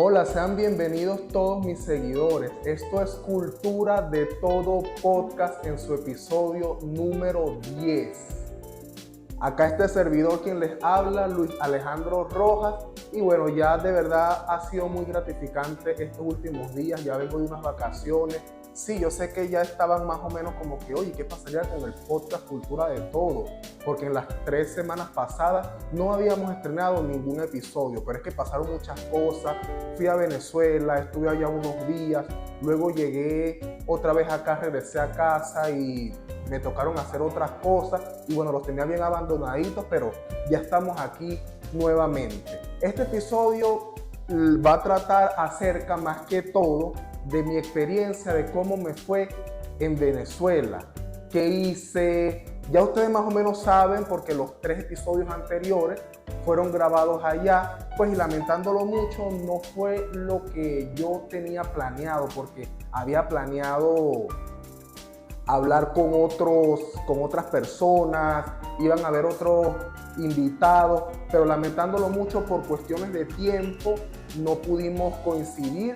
Hola, sean bienvenidos todos mis seguidores. Esto es Cultura de Todo Podcast en su episodio número 10. Acá este servidor quien les habla, Luis Alejandro Rojas. Y bueno, ya de verdad ha sido muy gratificante estos últimos días. Ya vengo de unas vacaciones. Sí, yo sé que ya estaban más o menos como que, oye, ¿qué pasaría con el podcast Cultura de Todo? Porque en las 3 semanas pasadas no habíamos estrenado ningún episodio, pero es que pasaron muchas cosas. Fui a Venezuela, estuve allá unos días, luego llegué otra vez acá, regresé a casa y me tocaron hacer otras cosas y bueno, los tenía bien abandonaditos, pero ya estamos aquí nuevamente. Este episodio va a tratar acerca más que todo de mi experiencia, de cómo me fue en Venezuela, qué hice. Ya ustedes más o menos saben porque los 3 episodios anteriores fueron grabados allá, pues y lamentándolo mucho no fue lo que yo tenía planeado, porque había planeado hablar con otras personas, iban a haber otros invitados, pero lamentándolo mucho por cuestiones de tiempo no pudimos coincidir.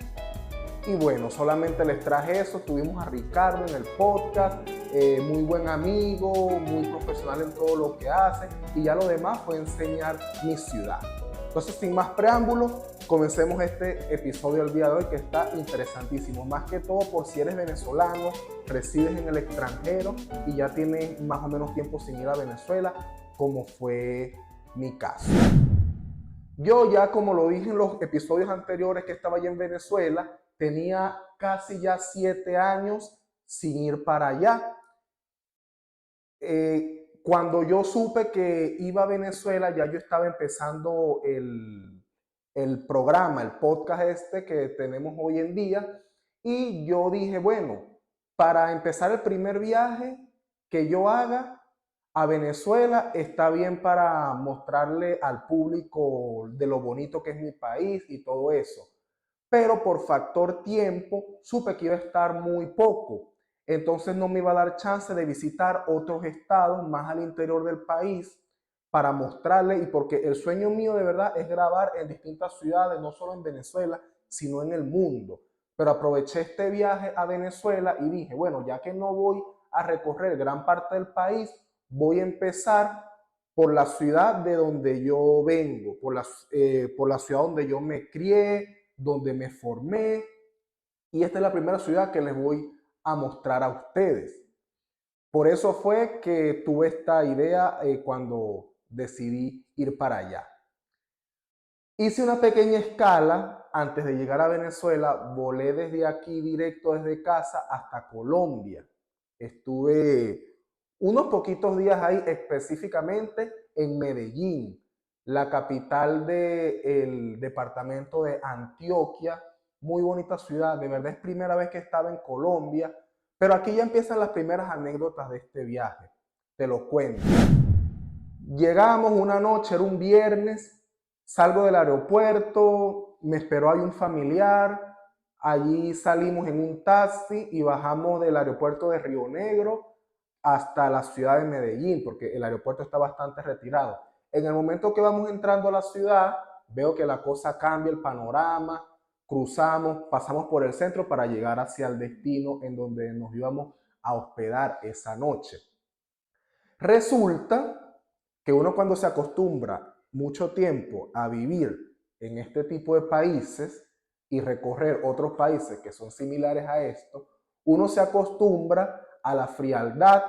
Y bueno, solamente les traje eso. Tuvimos a Ricardo en el podcast, muy buen amigo, muy profesional en todo lo que hace, y ya lo demás fue enseñar mi ciudad. Entonces, sin más preámbulos, comencemos este episodio del día de hoy, que está interesantísimo. Más que todo por si eres venezolano, resides en el extranjero y ya tienes más o menos tiempo sin ir a Venezuela, como fue mi caso. Yo ya, como lo dije en los episodios anteriores que estaba allá en Venezuela, tenía casi ya 7 años sin ir para allá. Cuando yo supe que iba a Venezuela, ya yo estaba empezando el programa, el podcast este que tenemos hoy en día, y yo dije, bueno, para empezar el primer viaje que yo haga a Venezuela, está bien para mostrarle al público de lo bonito que es mi país y todo eso. Pero por factor tiempo, supe que iba a estar muy poco. Entonces no me iba a dar chance de visitar otros estados más al interior del país para mostrarle, y porque el sueño mío de verdad es grabar en distintas ciudades, no solo en Venezuela, sino en el mundo. Pero aproveché este viaje a Venezuela y dije, bueno, ya que no voy a recorrer gran parte del país, voy a empezar por la ciudad de donde yo vengo, por la ciudad donde yo me crié, donde me formé, y esta es la primera ciudad que les voy a mostrar a ustedes. Por eso fue que tuve esta idea cuando decidí ir para allá. Hice una pequeña escala antes de llegar a Venezuela, volé desde aquí directo desde casa hasta Colombia. Estuve unos poquitos días ahí, específicamente en Medellín, la capital del departamento de Antioquia. Muy bonita ciudad, de verdad es primera vez que estaba en Colombia, pero aquí ya empiezan las primeras anécdotas de este viaje. Te lo cuento. Llegamos una noche, era un viernes, salgo del aeropuerto, me esperó ahí un familiar, allí salimos en un taxi y bajamos del aeropuerto de Río Negro hasta la ciudad de Medellín, porque el aeropuerto está bastante retirado. En el momento que vamos entrando a la ciudad, veo que la cosa cambia, el panorama, cruzamos, pasamos por el centro para llegar hacia el destino en donde nos íbamos a hospedar esa noche. Resulta que uno, cuando se acostumbra mucho tiempo a vivir en este tipo de países y recorrer otros países que son similares a esto, uno se acostumbra a la frialdad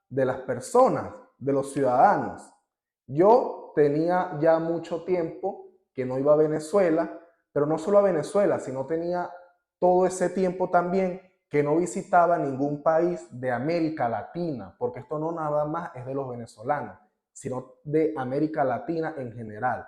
de las personas, de los ciudadanos. Yo tenía ya mucho tiempo que no iba a Venezuela, pero no solo a Venezuela, sino tenía todo ese tiempo también que no visitaba ningún país de América Latina, porque esto no nada más es de los venezolanos, sino de América Latina en general.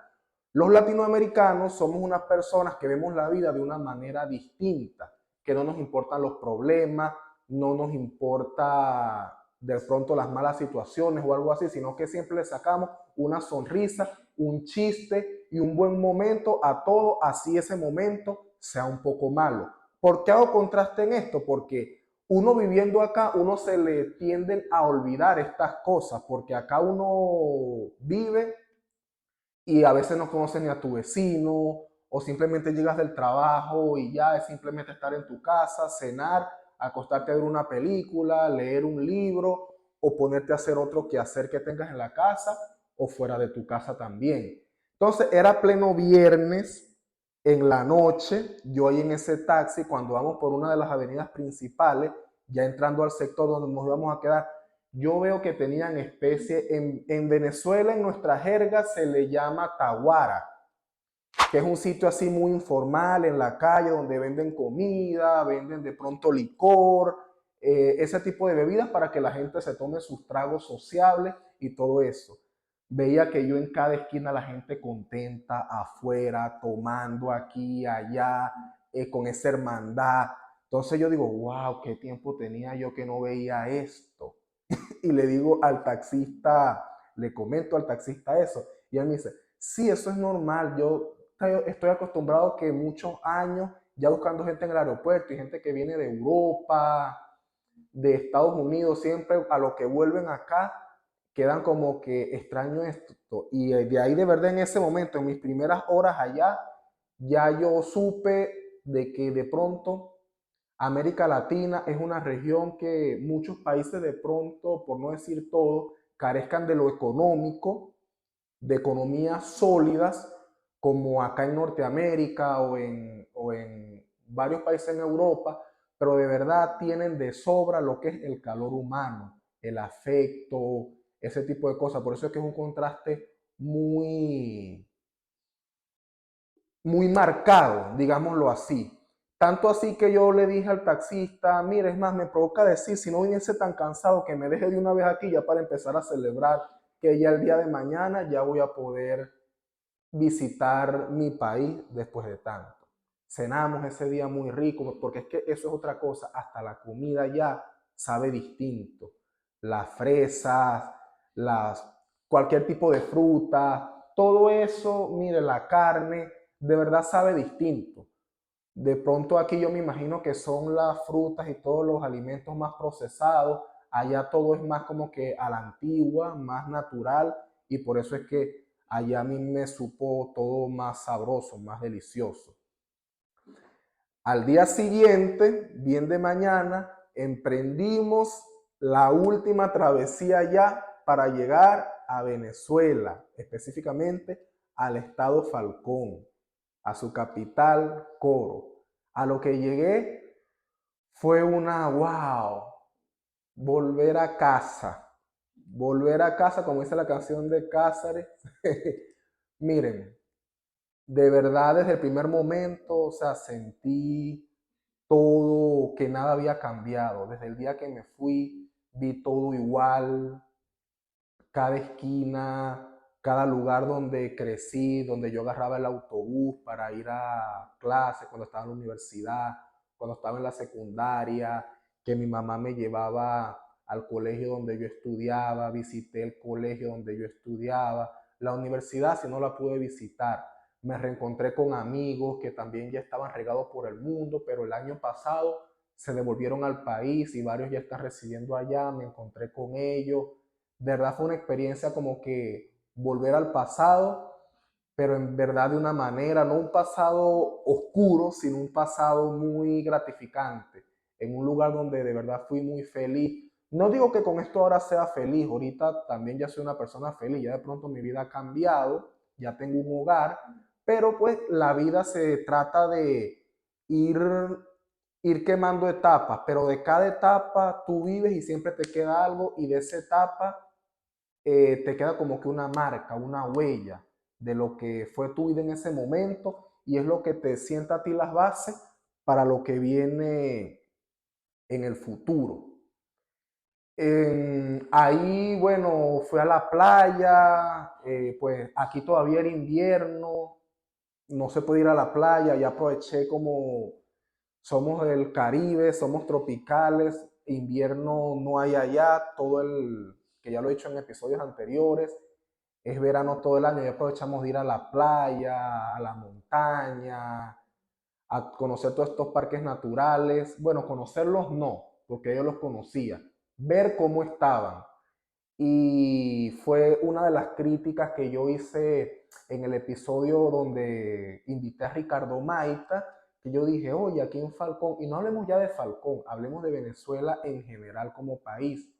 Los latinoamericanos somos unas personas que vemos la vida de una manera distinta, que no nos importan los problemas, no nos importa de pronto las malas situaciones o algo así, sino que siempre le sacamos una sonrisa, un chiste y un buen momento a todo, así ese momento sea un poco malo. ¿Por qué hago contraste en esto? Porque uno viviendo acá, uno se le tienden a olvidar estas cosas, porque acá uno vive y a veces no conoces ni a tu vecino, o simplemente llegas del trabajo y ya es simplemente estar en tu casa, cenar, acostarte a ver una película, leer un libro o ponerte a hacer otro quehacer que tengas en la casa o fuera de tu casa también. Entonces era pleno viernes en la noche, yo ahí en ese taxi, cuando vamos por una de las avenidas principales, ya entrando al sector donde nos íbamos a quedar, yo veo que tenían especie, en Venezuela en nuestra jerga se le llama taguara, que es un sitio así muy informal en la calle donde venden comida, venden de pronto licor, ese tipo de bebidas para que la gente se tome sus tragos sociables y todo eso. Veía que yo en cada esquina la gente contenta, afuera, tomando aquí, allá, con esa hermandad. Entonces yo digo, wow, qué tiempo tenía yo que no veía esto. Y le digo al taxista, le comento al taxista eso, y él me dice, sí, eso es normal, yo estoy acostumbrado que muchos años ya buscando gente en el aeropuerto y gente que viene de Europa, de Estados Unidos, siempre a lo que vuelven acá, quedan como que extraño esto. Y de ahí de verdad en ese momento, en mis primeras horas allá, ya yo supe de que de pronto América Latina es una región que muchos países de pronto, por no decir todo, carezcan de lo económico, de economías sólidas, como acá en Norteamérica o en varios países en Europa, pero de verdad tienen de sobra lo que es el calor humano, el afecto, ese tipo de cosas. Por eso es que es un contraste muy, muy marcado, digámoslo así. Tanto así que yo le dije al taxista, mire, es más, me provoca decir, si no viniese tan cansado, que me deje de una vez aquí ya para empezar a celebrar que ya el día de mañana ya voy a poder visitar mi país después de tanto. Cenamos ese día muy rico, porque es que eso es otra cosa, hasta la comida ya sabe distinto. Las fresas, las, cualquier tipo de fruta, todo eso, mire, la carne, de verdad sabe distinto. De pronto aquí yo me imagino que son las frutas y todos los alimentos más procesados. Allá todo es más como que a la antigua, más natural y por eso es que allá a mí me supo todo más sabroso, más delicioso. Al día siguiente, bien de mañana, emprendimos la última travesía ya para llegar a Venezuela, específicamente al estado Falcón, a su capital, Coro. A lo que llegué fue una wow, volver a casa, como dice la canción de Cáceres. Miren, de verdad desde el primer momento, o sea, sentí todo, que nada había cambiado. Desde el día que me fui, vi todo igual, cada esquina, cada lugar donde crecí, donde yo agarraba el autobús para ir a clase cuando estaba en la universidad, cuando estaba en la secundaria, que mi mamá me llevaba al colegio donde yo estudiaba, visité el colegio donde yo estudiaba, la universidad si no la pude visitar. Me reencontré con amigos que también ya estaban regados por el mundo, pero el año pasado se devolvieron al país y varios ya están residiendo allá, me encontré con ellos. De verdad fue una experiencia como que volver al pasado, pero en verdad de una manera, no un pasado oscuro, sino un pasado muy gratificante, en un lugar donde de verdad fui muy feliz. No digo que con esto ahora sea feliz, ahorita también ya soy una persona feliz, ya de pronto mi vida ha cambiado, ya tengo un hogar, pero pues la vida se trata de ir, ir quemando etapas, pero de cada etapa tú vives y siempre te queda algo y de esa etapa te queda como que una marca, una huella de lo que fue tu vida en ese momento y es lo que te sienta a ti las bases para lo que viene en el futuro. Ahí, bueno, fui a la playa, pues aquí todavía era invierno, no se puede ir a la playa, ya aproveché como somos del Caribe, somos tropicales, invierno no hay allá, todo el, que ya lo he dicho en episodios anteriores, es verano todo el año y aprovechamos de ir a la playa, a la montaña, a conocer todos estos parques naturales. Bueno, conocerlos no, porque yo los conocía, ver cómo estaban. y fue una de las críticas que yo hice en el episodio donde invité a Ricardo Maita, que yo dije, oye, aquí en Falcón, y no hablemos ya de Falcón, hablemos de Venezuela en general como país,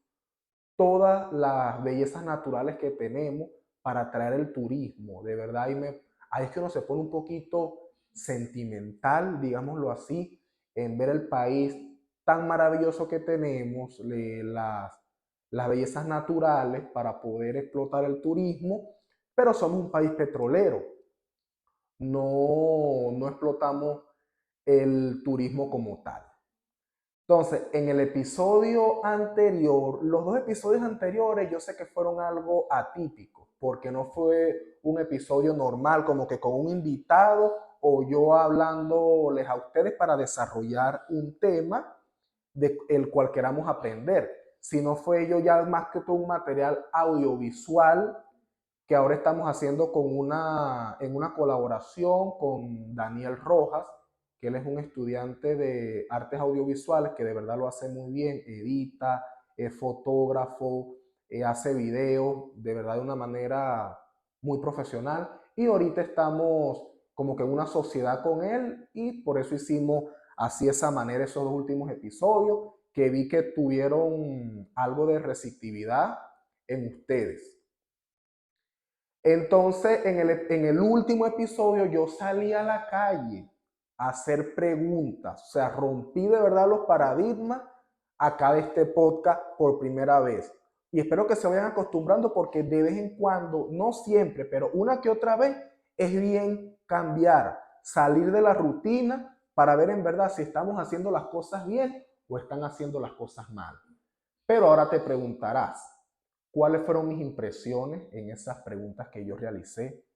todas las bellezas naturales que tenemos para atraer el turismo, de verdad, ahí es que uno se pone un poquito sentimental, digámoslo así, en ver el país tan maravilloso que tenemos, las bellezas naturales para poder explotar el turismo, pero somos un país petrolero, no explotamos el turismo como tal. Entonces, en el episodio anterior, los dos episodios anteriores yo sé que fueron algo atípicos, porque no fue un episodio normal, como que con un invitado o yo hablándoles a ustedes para desarrollar un tema del cual queramos aprender, sino fue yo ya más que todo un material audiovisual que ahora estamos haciendo en una colaboración con Daniel Rojas, que él es un estudiante de artes audiovisuales que de verdad lo hace muy bien, edita, es fotógrafo, hace videos, de verdad de una manera muy profesional. Y ahorita estamos como que en una sociedad con él y por eso hicimos así esa manera esos dos últimos episodios que vi que tuvieron algo de receptividad en ustedes. Entonces, en el último episodio yo salí a la calle a hacer preguntas, o sea, rompí de verdad los paradigmas acá de este podcast por primera vez. Y espero que se vayan acostumbrando porque de vez en cuando, no siempre, pero una que otra vez, es bien cambiar, salir de la rutina para ver en verdad si estamos haciendo las cosas bien o están haciendo las cosas mal. Pero ahora te preguntarás, ¿cuáles fueron mis impresiones en esas preguntas que yo realicé?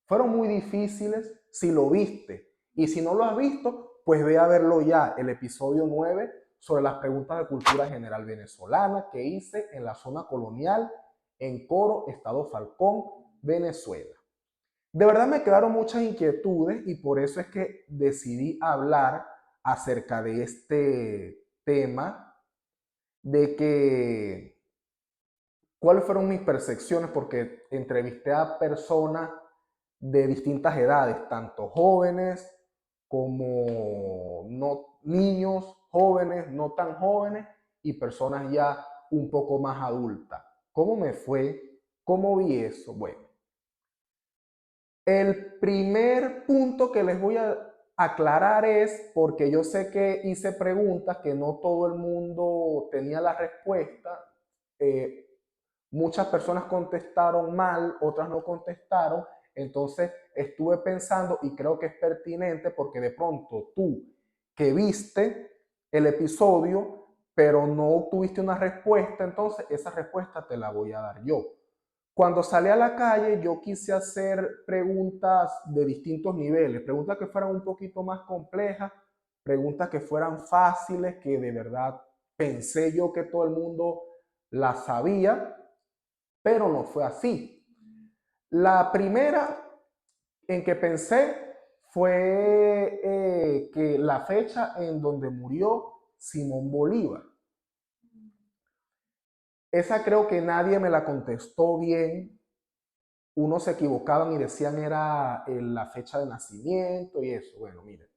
Fueron muy difíciles si lo viste. Y si no lo has visto, pues ve a verlo ya, el episodio 9 sobre las preguntas de cultura general venezolana que hice en la zona colonial en Coro, Estado Falcón, Venezuela. De verdad me quedaron muchas inquietudes y por eso es que decidí hablar acerca de este tema, de que cuáles fueron mis percepciones, porque entrevisté a personas de distintas edades, tanto jóvenes como no, niños, jóvenes, no tan jóvenes y personas ya un poco más adultas. ¿Cómo me fue? ¿Cómo vi eso? Bueno, el primer punto que les voy a aclarar es, porque yo sé que hice preguntas que no todo el mundo tenía la respuesta, eh, muchas personas contestaron mal, otras no contestaron. Entonces estuve pensando y creo que es pertinente porque de pronto tú que viste el episodio pero no obtuviste una respuesta, entonces esa respuesta te la voy a dar yo. Cuando salí a la calle yo quise hacer preguntas de distintos niveles, preguntas que fueran un poquito más complejas, preguntas que fueran fáciles, que de verdad pensé yo que todo el mundo las sabía, pero no fue así. La primera en que pensé fue que la fecha en donde murió Simón Bolívar. Esa creo que nadie me la contestó bien. Unos se equivocaban y decían era la fecha de nacimiento y eso. Bueno, miren.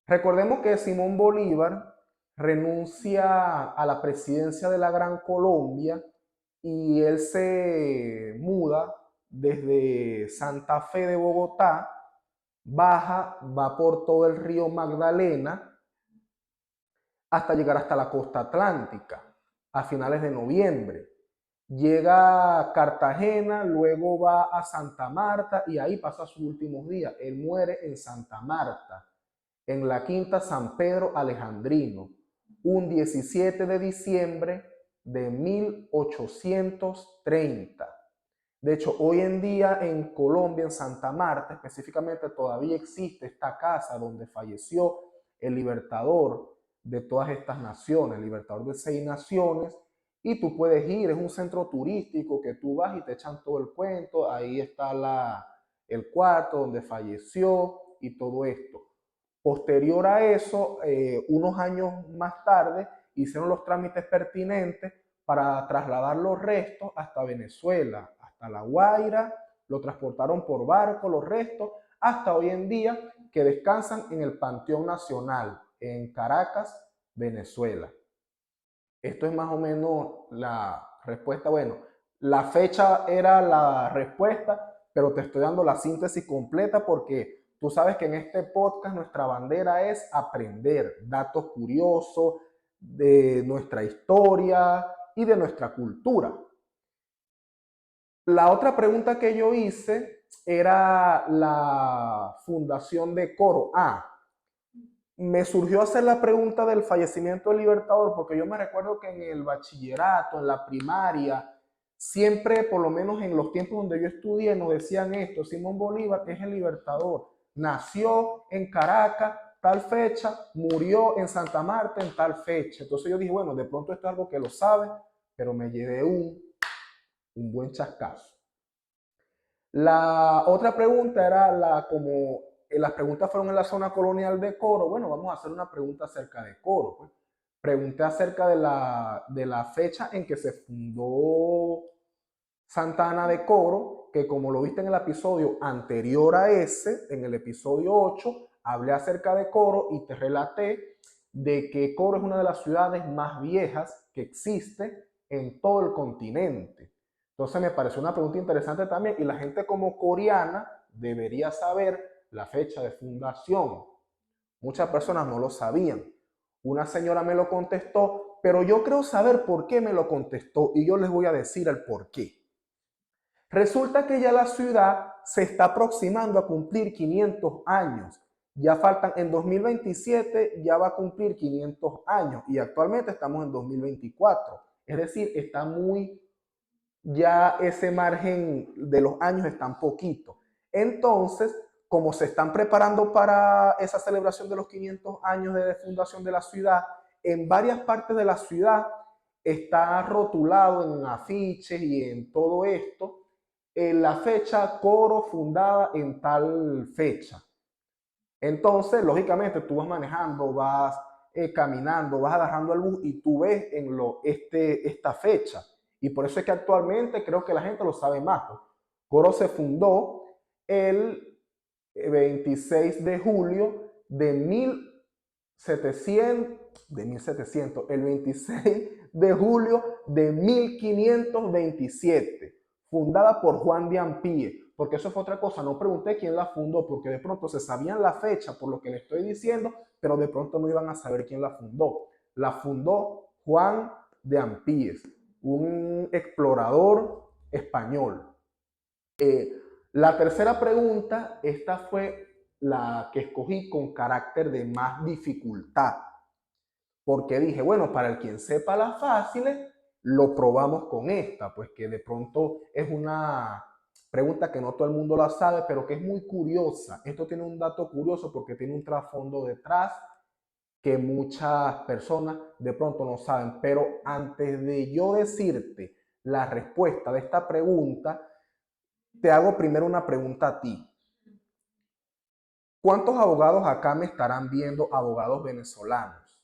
Recordemos que Simón Bolívar renuncia a la presidencia de la Gran Colombia y él se muda desde Santa Fe de Bogotá, baja, va por todo el río Magdalena hasta llegar hasta la costa atlántica a finales de noviembre. Llega a Cartagena, luego va a Santa Marta y ahí pasa sus últimos días. Él muere en Santa Marta, en la Quinta San Pedro Alejandrino, un 17 de diciembre de 1830. De hecho, hoy en día en Colombia, en Santa Marta específicamente, todavía existe esta casa donde falleció el libertador de todas estas naciones, el libertador de 6 naciones, y tú puedes ir, es un centro turístico que tú vas y te echan todo el cuento, ahí está el cuarto donde falleció y todo esto. Posterior a eso, unos años más tarde, hicieron los trámites pertinentes para trasladar los restos hasta Venezuela, hasta La Guaira, lo transportaron por barco, los restos, hasta hoy en día que descansan en el Panteón Nacional, en Caracas, Venezuela. Esto es más o menos la respuesta. Bueno, la fecha era la respuesta, pero te estoy dando la síntesis completa porque tú sabes que en este podcast nuestra bandera es aprender datos curiosos de nuestra historia y de nuestra cultura. La otra pregunta que yo hice era la fundación de Coro. Me surgió hacer la pregunta del fallecimiento del Libertador porque yo me recuerdo que en el bachillerato, en la primaria, siempre, por lo menos en los tiempos donde yo estudié, nos decían esto: Simón Bolívar es el Libertador, nació en Caracas tal fecha, murió en Santa Marta en tal fecha. Entonces yo dije, bueno, de pronto esto es algo que lo sabe, pero me llevé un buen chascazo. La otra pregunta era como las preguntas fueron en la zona colonial de Coro. Bueno, vamos a hacer una pregunta acerca de Coro. Pues. Pregunté acerca de la fecha en que se fundó Santa Ana de Coro, que como lo viste en el episodio anterior a ese, en el episodio 8, hablé acerca de Coro y te relaté de que Coro es una de las ciudades más viejas que existe en todo el continente. Entonces me pareció una pregunta interesante también y la gente como coreana debería saber la fecha de fundación. Muchas personas no lo sabían. Una señora me lo contestó, pero yo creo saber por qué me lo contestó y yo les voy a decir el por qué. Resulta que ya la ciudad se está aproximando a cumplir 500 años. Ya faltan, en 2027 ya va a cumplir 500 años y actualmente estamos en 2024. Es decir, está muy, ya ese margen de los años está un poquito. Entonces, como se están preparando para esa celebración de los 500 años de fundación de la ciudad, en varias partes de la ciudad está rotulado en afiches y en todo esto en la fecha Coro fundada en tal fecha. Entonces, lógicamente, tú vas manejando, vas caminando, vas agarrando el bus y tú ves en esta fecha. Y por eso es que actualmente creo que la gente lo sabe más. Coro se fundó el 26 de julio de 1700, el 26 de julio de 1527, fundada por Juan de Ampie, porque eso fue otra cosa, no pregunté quién la fundó, porque de pronto se sabían la fecha por lo que le estoy diciendo, pero de pronto no iban a saber quién la fundó. La fundó Juan de Ampíes, un explorador español. La tercera pregunta, esta fue la que escogí con carácter de más dificultad, porque dije, bueno, para el quien sepa las fáciles, lo probamos con esta, pues que de pronto es una pregunta que no todo el mundo la sabe, pero que es muy curiosa. Esto tiene un dato curioso porque tiene un trasfondo detrás que muchas personas de pronto no saben. Pero antes de yo decirte la respuesta de esta pregunta, te hago primero una pregunta a ti. ¿Cuántos abogados acá me estarán viendo, abogados venezolanos,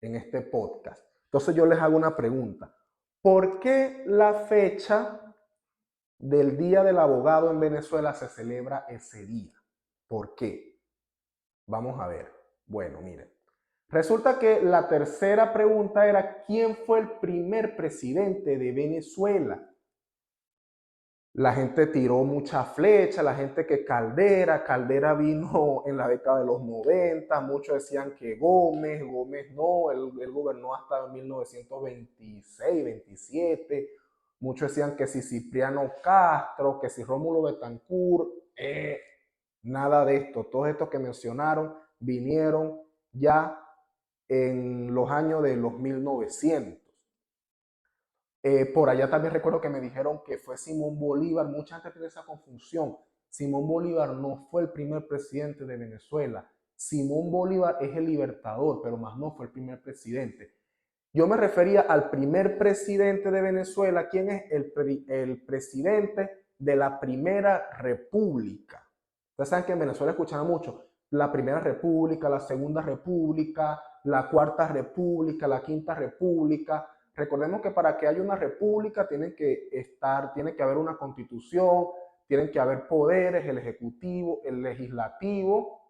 en este podcast? Entonces yo les hago una pregunta. ¿Por qué la fecha del Día del Abogado en Venezuela se celebra ese día? ¿Por qué? Vamos a ver. Bueno, miren. Resulta que la tercera pregunta era, ¿quién fue el primer presidente de Venezuela? La gente tiró muchas flechas, la gente que Caldera vino en la década de los 90, muchos decían que Gómez no, él gobernó hasta 1926, 27, muchos decían que si Cipriano Castro, que si Rómulo Betancourt, nada de esto, todos estos que mencionaron vinieron ya en los años de los 1900. Por allá también recuerdo que me dijeron que fue Simón Bolívar. Mucha gente tiene esa confusión. Simón Bolívar no fue el primer presidente de Venezuela. Simón Bolívar es el libertador, pero más no fue el primer presidente. Yo me refería al primer presidente de Venezuela. ¿Quién es el presidente de la Primera República? Ustedes saben que en Venezuela escuchan mucho la Primera República, la Segunda República, la Cuarta República, la Quinta República. Recordemos que para que haya una república tiene que haber una constitución, tienen que haber poderes, el ejecutivo, el legislativo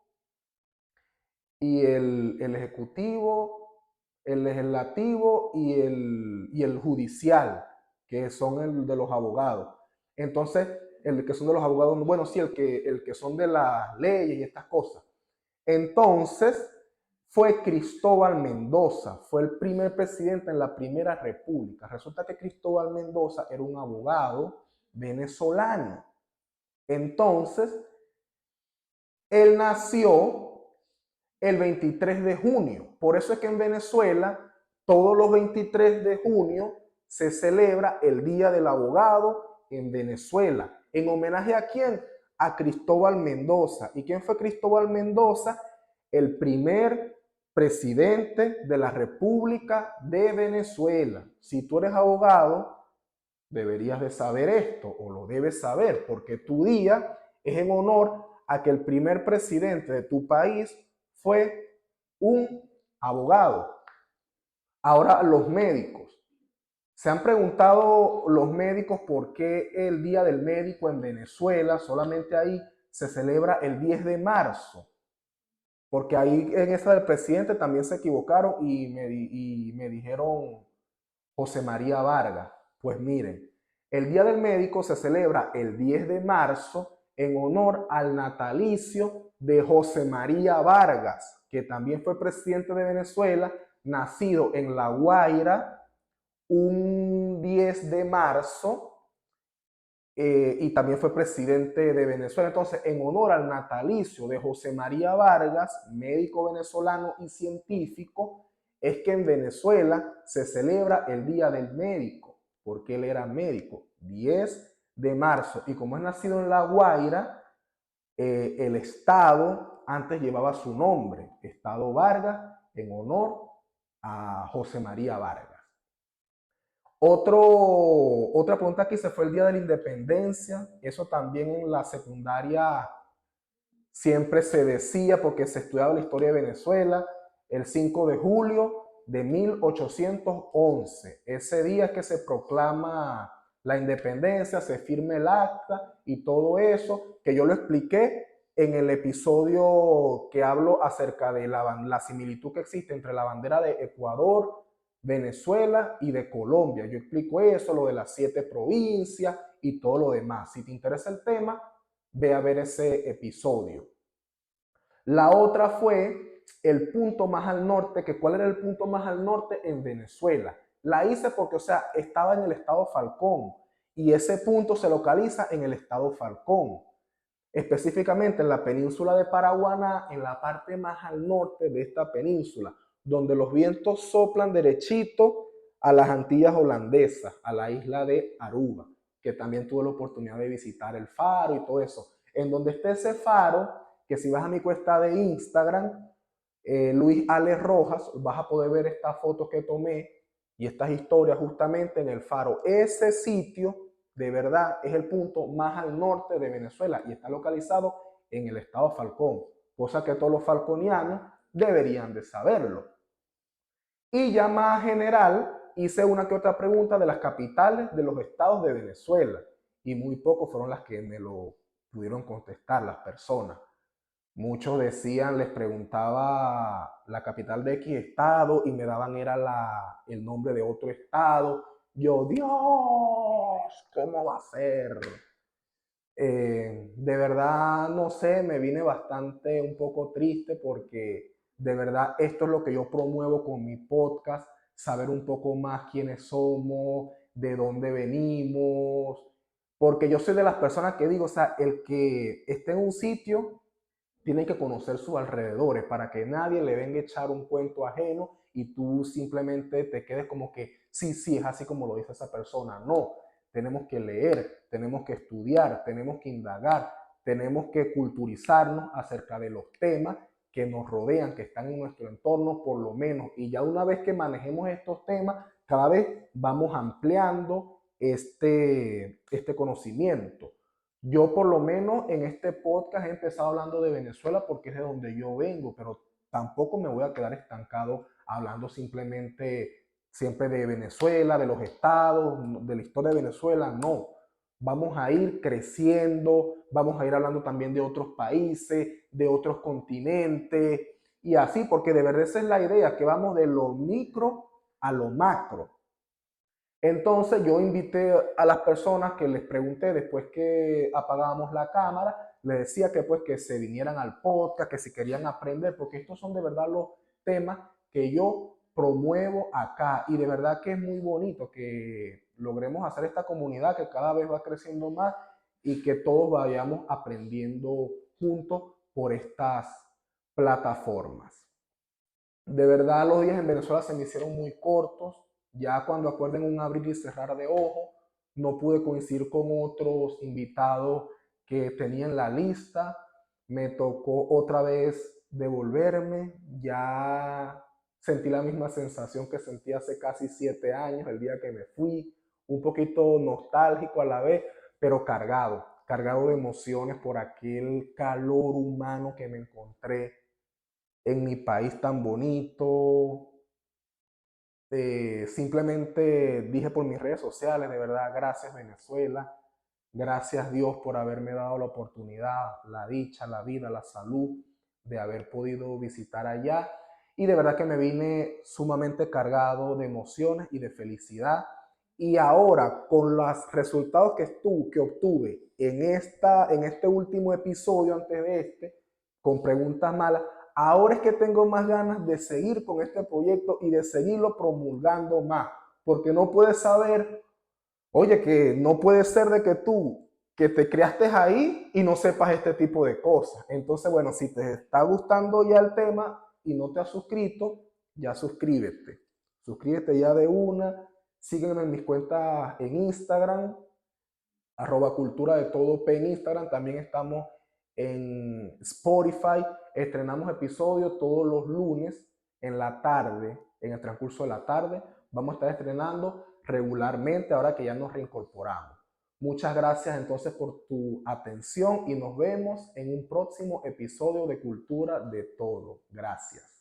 y el ejecutivo, el legislativo y el judicial, que son el de los abogados. Entonces, el que son de los abogados, bueno, sí, el que son de las leyes y estas cosas. Entonces, fue Cristóbal Mendoza, fue el primer presidente en la Primera República. Resulta que Cristóbal Mendoza era un abogado venezolano. Entonces, él nació el 23 de junio. Por eso es que en Venezuela, todos los 23 de junio se celebra el Día del Abogado en Venezuela. ¿En homenaje a quién? A Cristóbal Mendoza. ¿Y quién fue Cristóbal Mendoza? El primer presidente de la República de Venezuela. Si tú eres abogado, deberías de saber esto, o lo debes saber, porque tu día es en honor a que el primer presidente de tu país fue un abogado. Ahora, los médicos. Se han preguntado los médicos por qué el Día del Médico en Venezuela solamente ahí se celebra el 10 de marzo. Porque ahí en esa del presidente también se equivocaron y me dijeron José María Vargas. Pues miren, el Día del Médico se celebra el 10 de marzo en honor al natalicio de José María Vargas, que también fue presidente de Venezuela, nacido en La Guaira un 10 de marzo y también fue presidente de Venezuela. Entonces, en honor al natalicio de José María Vargas, médico venezolano y científico, es que en Venezuela se celebra el Día del Médico, porque él era médico, 10 de marzo. Y como es nacido en La Guaira, el estado antes llevaba su nombre, Estado Vargas, en honor a José María Vargas. Otra pregunta que se fue el Día de la Independencia. Eso también en la secundaria siempre se decía porque se estudiaba la historia de Venezuela. El 5 de julio de 1811. Ese día es que se proclama la independencia, se firma el acta y todo eso, que yo lo expliqué en el episodio que hablo acerca de la similitud que existe entre la bandera de Ecuador, Venezuela y de Colombia. Yo explico eso, lo de las 7 provincias y todo lo demás. Si te interesa el tema, ve a ver ese episodio. La otra fue el punto más al norte, que cuál era el punto más al norte en Venezuela. La hice porque, o sea, estaba en el estado Falcón y ese punto se localiza en el estado Falcón, específicamente en la península de Paraguaná, en la parte más al norte de esta península, donde los vientos soplan derechito a las Antillas holandesas, a la isla de Aruba, que también tuve la oportunidad de visitar el faro y todo eso. En donde esté ese faro, que si vas a mi cuenta de Instagram, Luis Alex Rojas, vas a poder ver estas fotos que tomé y estas historias justamente en el faro. Ese sitio de verdad es el punto más al norte de Venezuela y está localizado en el estado Falcón, cosa que todos los falconianos deberían de saberlo. Y ya más general, hice una que otra pregunta de las capitales de los estados de Venezuela y muy pocos fueron las que me lo pudieron contestar las personas. Muchos decían, les preguntaba la capital de X estado y me daban el nombre de otro estado. Yo, Dios, ¿cómo va a ser? De verdad, no sé, me vine bastante un poco triste porque de verdad esto es lo que yo promuevo con mi podcast, saber un poco más quiénes somos, de dónde venimos, porque yo soy de las personas que digo, o sea, el que esté en un sitio tiene que conocer sus alrededores para que nadie le venga a echar un cuento ajeno y tú simplemente te quedes como que sí, sí, es así como lo dice esa persona. No, tenemos que leer, tenemos que estudiar, tenemos que indagar, tenemos que culturizarnos acerca de los temas que nos rodean, que están en nuestro entorno por lo menos. Y ya una vez que manejemos estos temas, cada vez vamos ampliando este conocimiento. Yo por lo menos en este podcast he empezado hablando de Venezuela porque es de donde yo vengo, pero tampoco me voy a quedar estancado hablando simplemente siempre de Venezuela, de los estados, de la historia de Venezuela, no. Vamos a ir creciendo, vamos a ir hablando también de otros países, de otros continentes y así, porque de verdad esa es la idea, que vamos de lo micro a lo macro. Entonces yo invité a las personas que les pregunté después que apagábamos la cámara, les decía que pues que se vinieran al podcast, que si querían aprender, porque estos son de verdad los temas que yo promuevo acá y de verdad que es muy bonito que logremos hacer esta comunidad que cada vez va creciendo más y que todos vayamos aprendiendo juntos por estas plataformas. De verdad los días en Venezuela se me hicieron muy cortos. Ya cuando acuerden un abrir y cerrar de ojos, no pude coincidir con otros invitados que tenía en la lista. Me tocó otra vez devolverme. Ya sentí la misma sensación que sentí hace casi 7 años, el día que me fui. Un poquito nostálgico a la vez, pero cargado de emociones por aquel calor humano que me encontré en mi país tan bonito. Simplemente dije por mis redes sociales, de verdad, gracias Venezuela, gracias Dios por haberme dado la oportunidad, la dicha, la vida, la salud de haber podido visitar allá. Y de verdad que me vine sumamente cargado de emociones y de felicidad. Y ahora, con los resultados que obtuve en este último episodio antes de este, con preguntas malas, ahora es que tengo más ganas de seguir con este proyecto y de seguirlo promulgando más, porque no puedes saber, oye, que no puede ser de que tú, que te creaste ahí y no sepas este tipo de cosas. Entonces, bueno, si te está gustando ya el tema y no te has suscrito, ya suscríbete. Suscríbete ya de una. Sígueme en mis cuentas en Instagram, @cultura de todo P en Instagram. También estamos en Spotify. Estrenamos episodios todos los lunes en la tarde, en el transcurso de la tarde. Vamos a estar estrenando regularmente ahora que ya nos reincorporamos. Muchas gracias entonces por tu atención y nos vemos en un próximo episodio de Cultura de Todo. Gracias.